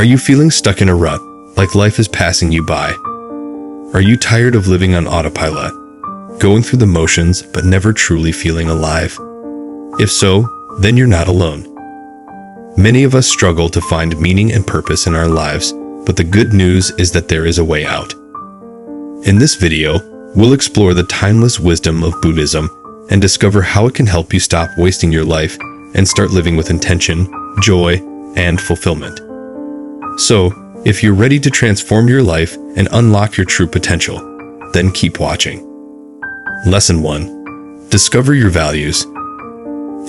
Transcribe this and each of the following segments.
Are you feeling stuck in a rut, like life is passing you by? Are you tired of living on autopilot, going through the motions but never truly feeling alive? If so, then you're not alone. Many of us struggle to find meaning and purpose in our lives, but the good news is that there is a way out. In this video, we'll explore the timeless wisdom of Buddhism and discover how it can help you stop wasting your life and start living with intention, joy, and fulfillment. So, if you're ready to transform your life and unlock your true potential, then keep watching. Lesson 1. Discover your values.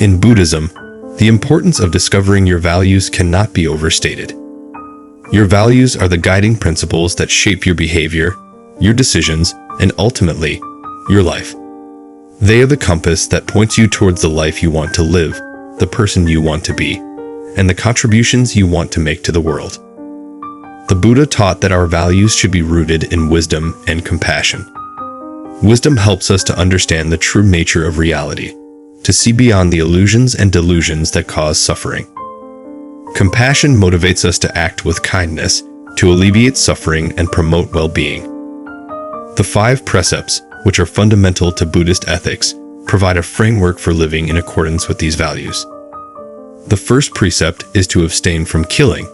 In Buddhism, the importance of discovering your values cannot be overstated. Your values are the guiding principles that shape your behavior, your decisions, and ultimately, your life. They are the compass that points you towards the life you want to live, the person you want to be, and the contributions you want to make to the world. The Buddha taught that our values should be rooted in wisdom and compassion. Wisdom helps us to understand the true nature of reality, to see beyond the illusions and delusions that cause suffering. Compassion motivates us to act with kindness, to alleviate suffering and promote well-being. The 5 precepts, which are fundamental to Buddhist ethics, provide a framework for living in accordance with these values. The first precept is to abstain from killing,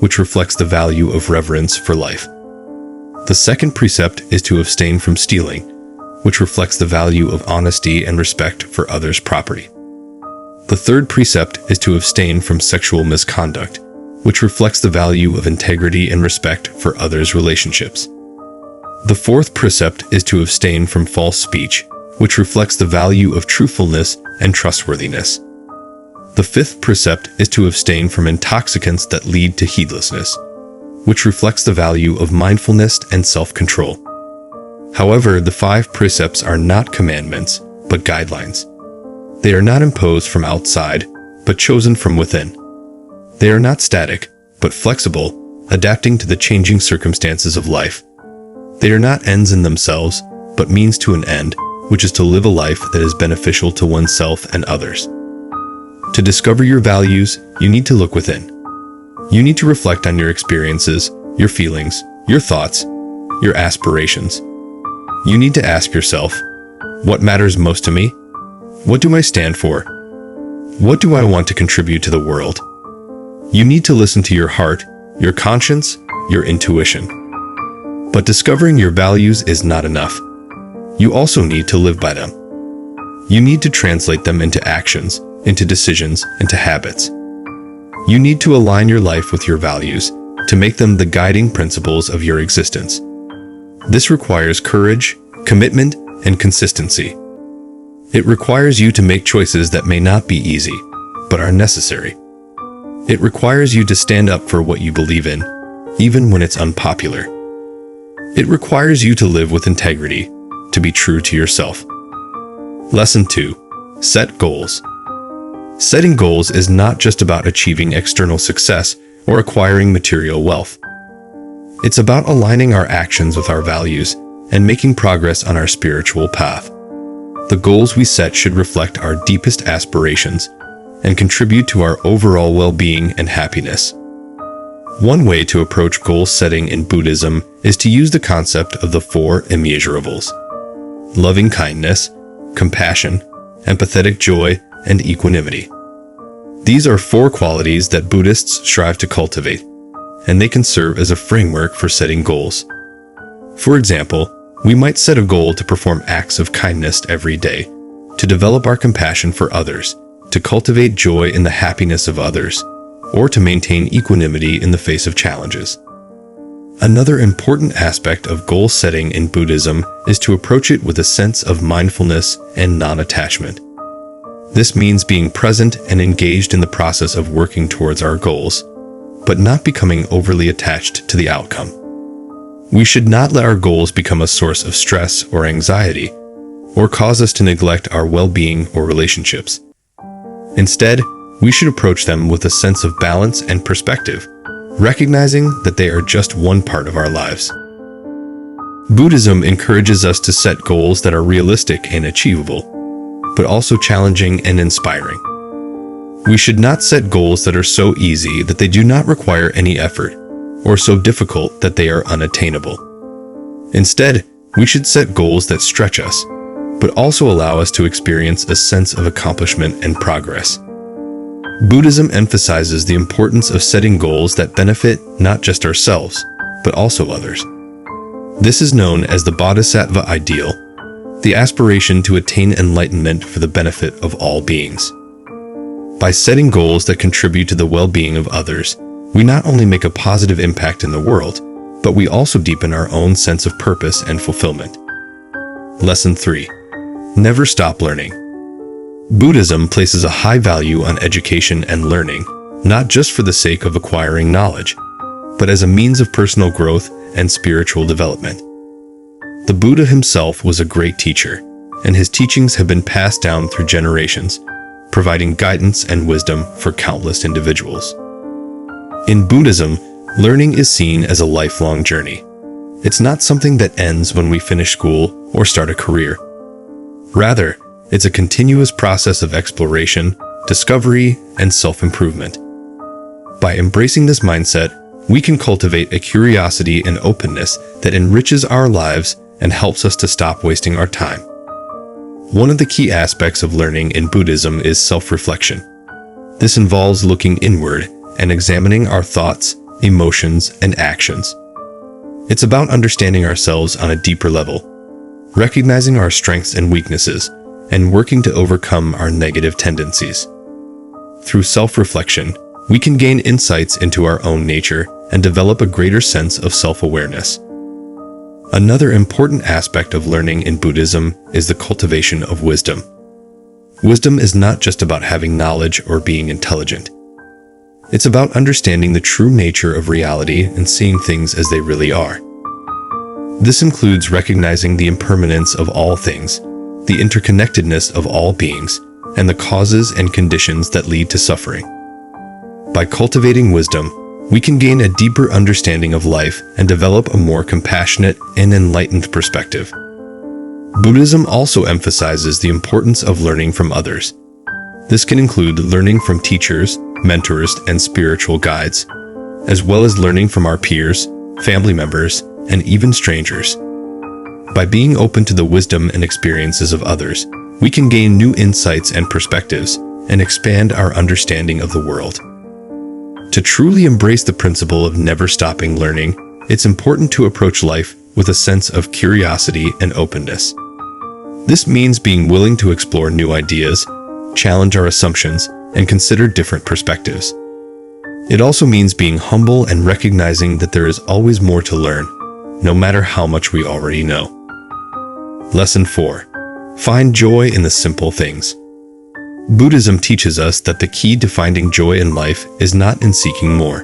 which reflects the value of reverence for life. The second precept is to abstain from stealing, which reflects the value of honesty and respect for others' property. The third precept is to abstain from sexual misconduct, which reflects the value of integrity and respect for others' relationships. The fourth precept is to abstain from false speech, which reflects the value of truthfulness and trustworthiness. The fifth precept is to abstain from intoxicants that lead to heedlessness, which reflects the value of mindfulness and self-control. However, the 5 precepts are not commandments, but guidelines. They are not imposed from outside, but chosen from within. They are not static, but flexible, adapting to the changing circumstances of life. They are not ends in themselves, but means to an end, which is to live a life that is beneficial to oneself and others. To discover your values, you need to look within. You need to reflect on your experiences, your feelings, your thoughts, your aspirations. You need to ask yourself, what matters most to me? What do I stand for? What do I want to contribute to the world? You need to listen to your heart, your conscience, your intuition. But discovering your values is not enough. You also need to live by them. You need to translate them into actions, into decisions, into habits. You need to align your life with your values to make them the guiding principles of your existence. This requires courage, commitment, and consistency. It requires you to make choices that may not be easy, but are necessary. It requires you to stand up for what you believe in, even when it's unpopular. It requires you to live with integrity, to be true to yourself. Lesson 2. Set goals. Setting goals is not just about achieving external success or acquiring material wealth. It's about aligning our actions with our values and making progress on our spiritual path. The goals we set should reflect our deepest aspirations and contribute to our overall well-being and happiness. One way to approach goal setting in Buddhism is to use the concept of the 4 immeasurables: loving kindness, compassion, empathetic joy, and equanimity. These are 4 qualities that Buddhists strive to cultivate, and they can serve as a framework for setting goals. For example, we might set a goal to perform acts of kindness every day, to develop our compassion for others, to cultivate joy in the happiness of others, or to maintain equanimity in the face of challenges. Another important aspect of goal setting in Buddhism is to approach it with a sense of mindfulness and non-attachment. This means being present and engaged in the process of working towards our goals, but not becoming overly attached to the outcome. We should not let our goals become a source of stress or anxiety, or cause us to neglect our well-being or relationships. Instead, we should approach them with a sense of balance and perspective, recognizing that they are just one part of our lives. Buddhism encourages us to set goals that are realistic and achievable, but also challenging and inspiring. We should not set goals that are so easy that they do not require any effort, or so difficult that they are unattainable. Instead, we should set goals that stretch us, but also allow us to experience a sense of accomplishment and progress. Buddhism emphasizes the importance of setting goals that benefit not just ourselves, but also others. This is known as the Batva Ideal, the aspiration to attain enlightenment for the benefit of all beings. By setting goals that contribute to the well-being of others, we not only make a positive impact in the world, but we also deepen our own sense of purpose and fulfillment. Lesson 3. Never stop learning. Buddhism places a high value on education and learning, not just for the sake of acquiring knowledge, but as a means of personal growth and spiritual development. The Buddha himself was a great teacher, and his teachings have been passed down through generations, providing guidance and wisdom for countless individuals. In Buddhism, learning is seen as a lifelong journey. It's not something that ends when we finish school or start a career. Rather, it's a continuous process of exploration, discovery, and self-improvement. By embracing this mindset, we can cultivate a curiosity and openness that enriches our lives and helps us to stop wasting our time. One of the key aspects of learning in Buddhism is self-reflection. This involves looking inward and examining our thoughts, emotions, and actions. It's about understanding ourselves on a deeper level, recognizing our strengths and weaknesses, and working to overcome our negative tendencies. Through self-reflection, we can gain insights into our own nature and develop a greater sense of self-awareness. Another important aspect of learning in Buddhism is the cultivation of wisdom. Wisdom is not just about having knowledge or being intelligent. It's about understanding the true nature of reality and seeing things as they really are. This includes recognizing the impermanence of all things, the interconnectedness of all beings, and the causes and conditions that lead to suffering. By cultivating wisdom, we can gain a deeper understanding of life and develop a more compassionate and enlightened perspective. Buddhism also emphasizes the importance of learning from others. This can include learning from teachers, mentors, and spiritual guides, as well as learning from our peers, family members, and even strangers. By being open to the wisdom and experiences of others, we can gain new insights and perspectives and expand our understanding of the world. To truly embrace the principle of never stopping learning, it's important to approach life with a sense of curiosity and openness. This means being willing to explore new ideas, challenge our assumptions, and consider different perspectives. It also means being humble and recognizing that there is always more to learn, no matter how much we already know. Lesson 4. Find joy in the simple things. Buddhism teaches us that the key to finding joy in life is not in seeking more,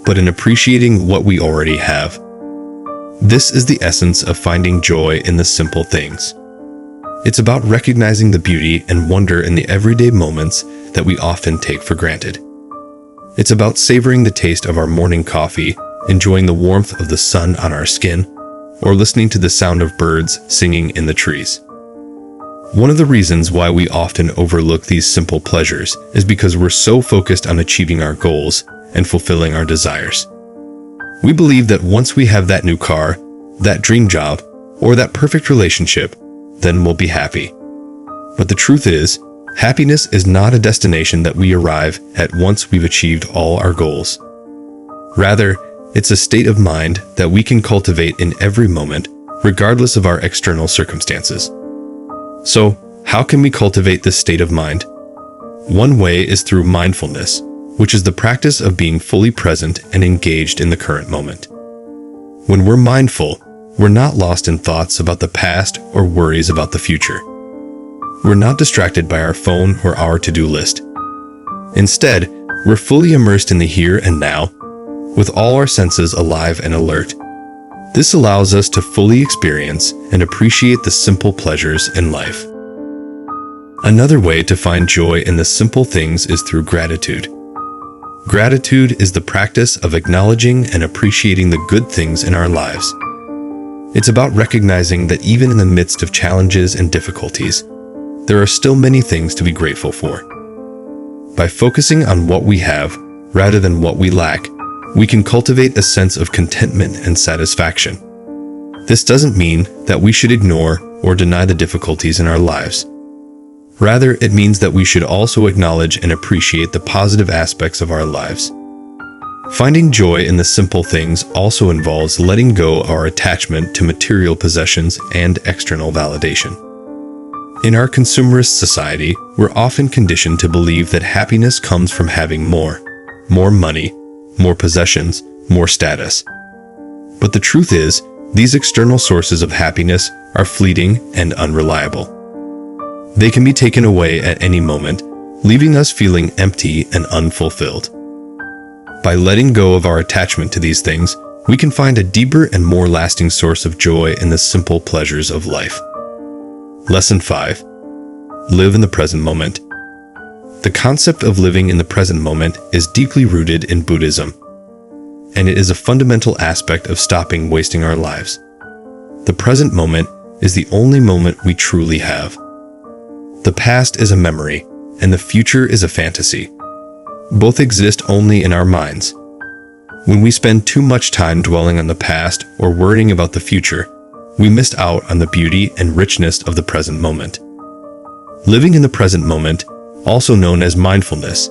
but in appreciating what we already have. This is the essence of finding joy in the simple things. It's about recognizing the beauty and wonder in the everyday moments that we often take for granted. It's about savoring the taste of our morning coffee, enjoying the warmth of the sun on our skin, or listening to the sound of birds singing in the trees. One of the reasons why we often overlook these simple pleasures is because we're so focused on achieving our goals and fulfilling our desires. We believe that once we have that new car, that dream job, or that perfect relationship, then we'll be happy. But the truth is, happiness is not a destination that we arrive at once we've achieved all our goals. Rather, it's a state of mind that we can cultivate in every moment, regardless of our external circumstances. So, how can we cultivate this state of mind? One way is through mindfulness, which is the practice of being fully present and engaged in the current moment. When we're mindful, we're not lost in thoughts about the past or worries about the future. We're not distracted by our phone or our to-do list. Instead, we're fully immersed in the here and now, with all our senses alive and alert. This allows us to fully experience and appreciate the simple pleasures in life. Another way to find joy in the simple things is through gratitude. Gratitude is the practice of acknowledging and appreciating the good things in our lives. It's about recognizing that even in the midst of challenges and difficulties, there are still many things to be grateful for. By focusing on what we have rather than what we lack, we can cultivate a sense of contentment and satisfaction. This doesn't mean that we should ignore or deny the difficulties in our lives. Rather, it means that we should also acknowledge and appreciate the positive aspects of our lives. Finding joy in the simple things also involves letting go of our attachment to material possessions and external validation. In our consumerist society, we're often conditioned to believe that happiness comes from having more money, more possessions, more status. But the truth is, these external sources of happiness are fleeting and unreliable. They can be taken away at any moment, leaving us feeling empty and unfulfilled. By letting go of our attachment to these things, we can find a deeper and more lasting source of joy in the simple pleasures of life. Lesson 5. Live in the present moment. The concept of living in the present moment is deeply rooted in Buddhism, and it is a fundamental aspect of stopping wasting our lives. The present moment is the only moment we truly have. The past is a memory, and the future is a fantasy. Both exist only in our minds. When we spend too much time dwelling on the past or worrying about the future, we missed out on the beauty and richness of the present moment. Living in the present moment, also known as mindfulness,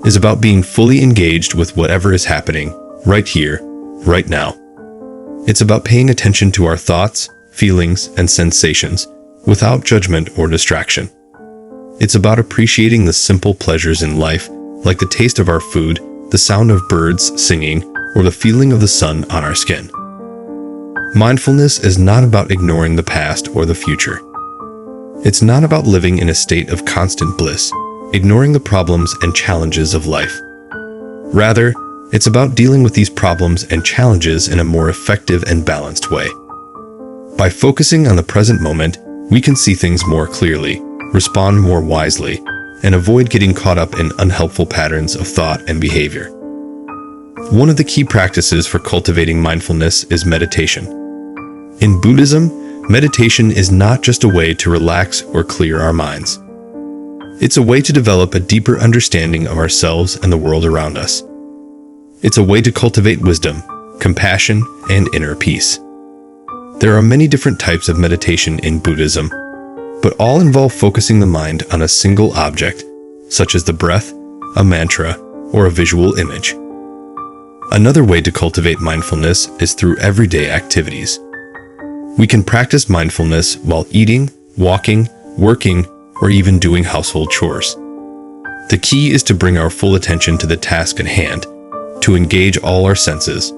is about being fully engaged with whatever is happening right here, right now. It's about paying attention to our thoughts, feelings, and sensations without judgment or distraction. It's about appreciating the simple pleasures in life, like the taste of our food, the sound of birds singing, or the feeling of the sun on our skin. Mindfulness is not about ignoring the past or the future. It's not about living in a state of constant bliss, ignoring the problems and challenges of life. Rather, it's about dealing with these problems and challenges in a more effective and balanced way. By focusing on the present moment, we can see things more clearly, respond more wisely, and avoid getting caught up in unhelpful patterns of thought and behavior. One of the key practices for cultivating mindfulness is meditation. In Buddhism, meditation is not just a way to relax or clear our minds. It's a way to develop a deeper understanding of ourselves and the world around us. It's a way to cultivate wisdom, compassion, and inner peace. There are many different types of meditation in Buddhism, but all involve focusing the mind on a single object, such as the breath, a mantra, or a visual image. Another way to cultivate mindfulness is through everyday activities. We can practice mindfulness while eating, walking, working, or even doing household chores. The key is to bring our full attention to the task at hand, to engage all our senses,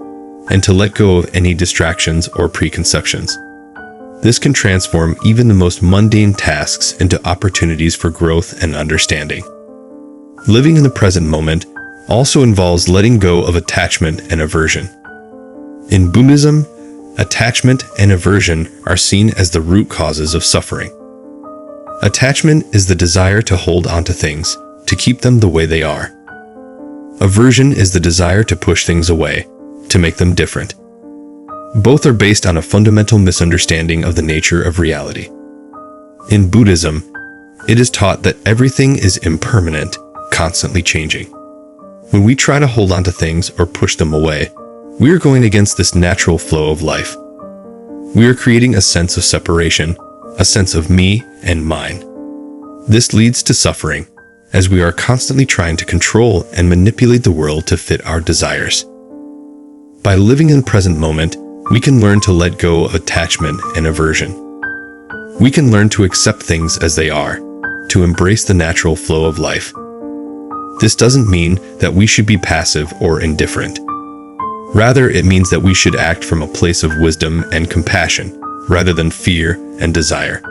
and to let go of any distractions or preconceptions. This can transform even the most mundane tasks into opportunities for growth and understanding. Living in the present moment also involves letting go of attachment and aversion. In Buddhism, attachment and aversion are seen as the root causes of suffering. Attachment is the desire to hold onto things, to keep them the way they are. Aversion is the desire to push things away, to make them different. Both are based on a fundamental misunderstanding of the nature of reality. In Buddhism, it is taught that everything is impermanent, constantly changing. When we try to hold onto things or push them away, we are going against this natural flow of life. We are creating a sense of separation, a sense of me and mine. This leads to suffering, as we are constantly trying to control and manipulate the world to fit our desires. By living in the present moment, we can learn to let go of attachment and aversion. We can learn to accept things as they are, to embrace the natural flow of life. This doesn't mean that we should be passive or indifferent. Rather, it means that we should act from a place of wisdom and compassion, rather than fear and desire.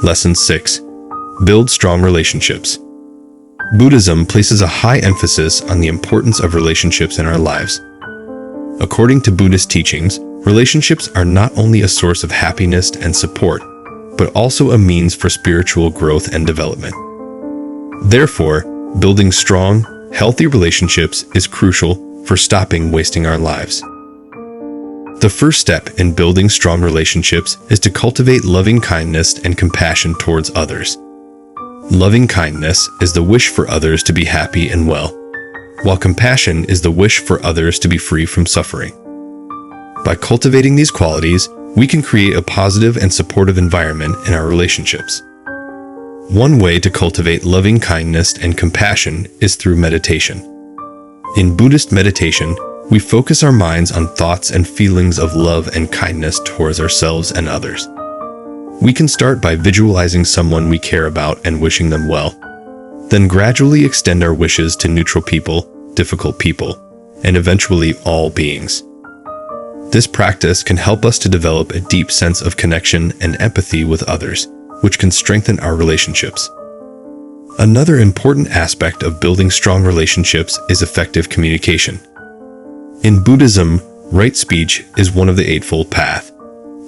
Lesson 6. Build strong relationships. Buddhism places a high emphasis on the importance of relationships in our lives. According to Buddhist teachings, relationships are not only a source of happiness and support, but also a means for spiritual growth and development. Therefore, building strong, healthy relationships is crucial for stopping wasting our lives. The first step in building strong relationships is to cultivate loving kindness and compassion towards others. Loving kindness is the wish for others to be happy and well, while compassion is the wish for others to be free from suffering. By cultivating these qualities, we can create a positive and supportive environment in our relationships. One way to cultivate loving kindness and compassion is through meditation. In Buddhist meditation, we focus our minds on thoughts and feelings of love and kindness towards ourselves and others. We can start by visualizing someone we care about and wishing them well, then gradually extend our wishes to neutral people, difficult people, and eventually all beings. This practice can help us to develop a deep sense of connection and empathy with others, which can strengthen our relationships. Another important aspect of building strong relationships is effective communication. In Buddhism, right speech is one of the Eightfold Path,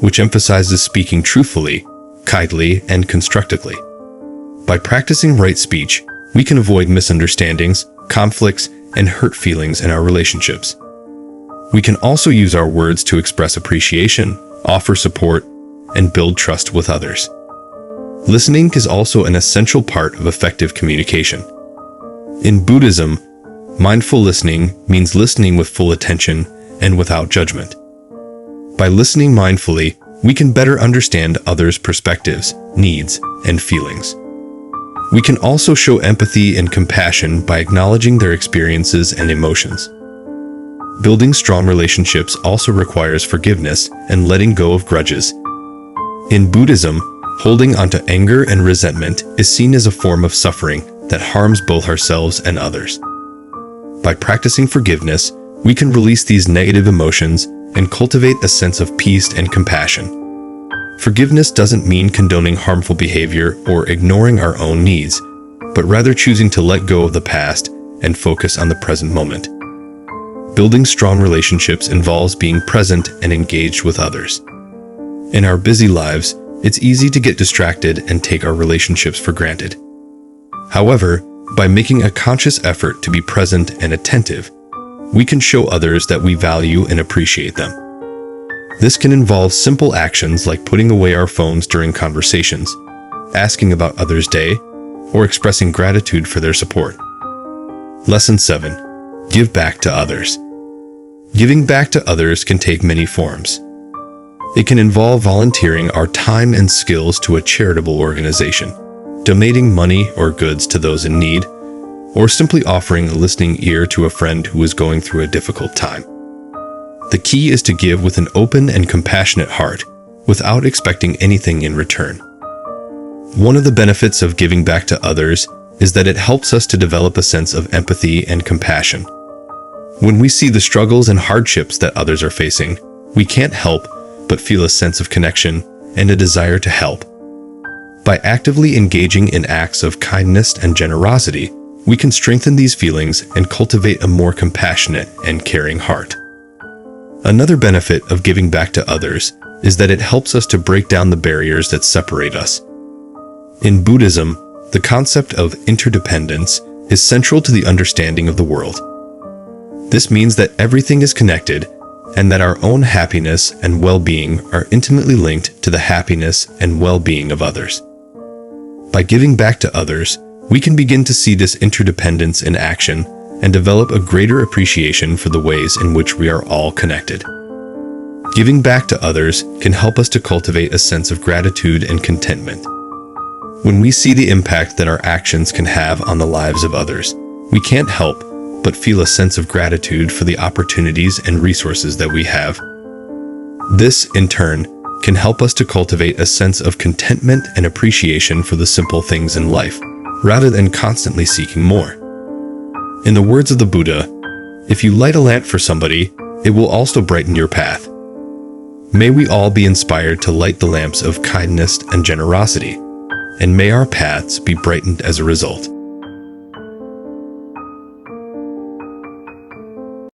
which emphasizes speaking truthfully, kindly, and constructively. By practicing right speech, we can avoid misunderstandings, conflicts, and hurt feelings in our relationships. We can also use our words to express appreciation, offer support, and build trust with others. Listening is also an essential part of effective communication. In Buddhism, mindful listening means listening with full attention and without judgment. By listening mindfully, we can better understand others' perspectives, needs, and feelings. We can also show empathy and compassion by acknowledging their experiences and emotions. Building strong relationships also requires forgiveness and letting go of grudges. In Buddhism, holding onto anger and resentment is seen as a form of suffering that harms both ourselves and others. By practicing forgiveness, we can release these negative emotions and cultivate a sense of peace and compassion. Forgiveness doesn't mean condoning harmful behavior or ignoring our own needs, but rather choosing to let go of the past and focus on the present moment. Building strong relationships involves being present and engaged with others. In our busy lives, it's easy to get distracted and take our relationships for granted. However, by making a conscious effort to be present and attentive, we can show others that we value and appreciate them. This can involve simple actions like putting away our phones during conversations, asking about others' day, or expressing gratitude for their support. Lesson 7. Give back to others. Giving back to others can take many forms. It can involve volunteering our time and skills to a charitable organization, donating money or goods to those in need, or simply offering a listening ear to a friend who is going through a difficult time. The key is to give with an open and compassionate heart, without expecting anything in return. One of the benefits of giving back to others is that it helps us to develop a sense of empathy and compassion. When we see the struggles and hardships that others are facing, we can't help but feel a sense of connection and a desire to help. By actively engaging in acts of kindness and generosity, we can strengthen these feelings and cultivate a more compassionate and caring heart. Another benefit of giving back to others is that it helps us to break down the barriers that separate us. In Buddhism, the concept of interdependence is central to the understanding of the world. This means that everything is connected and that our own happiness and well-being are intimately linked to the happiness and well-being of others. By giving back to others, we can begin to see this interdependence in action and develop a greater appreciation for the ways in which we are all connected. Giving back to others can help us to cultivate a sense of gratitude and contentment. When we see the impact that our actions can have on the lives of others, we can't help but feel a sense of gratitude for the opportunities and resources that we have. This, in turn, can help us to cultivate a sense of contentment and appreciation for the simple things in life, rather than constantly seeking more. In the words of the Buddha, if you light a lamp for somebody, it will also brighten your path. May we all be inspired to light the lamps of kindness and generosity, and may our paths be brightened as a result.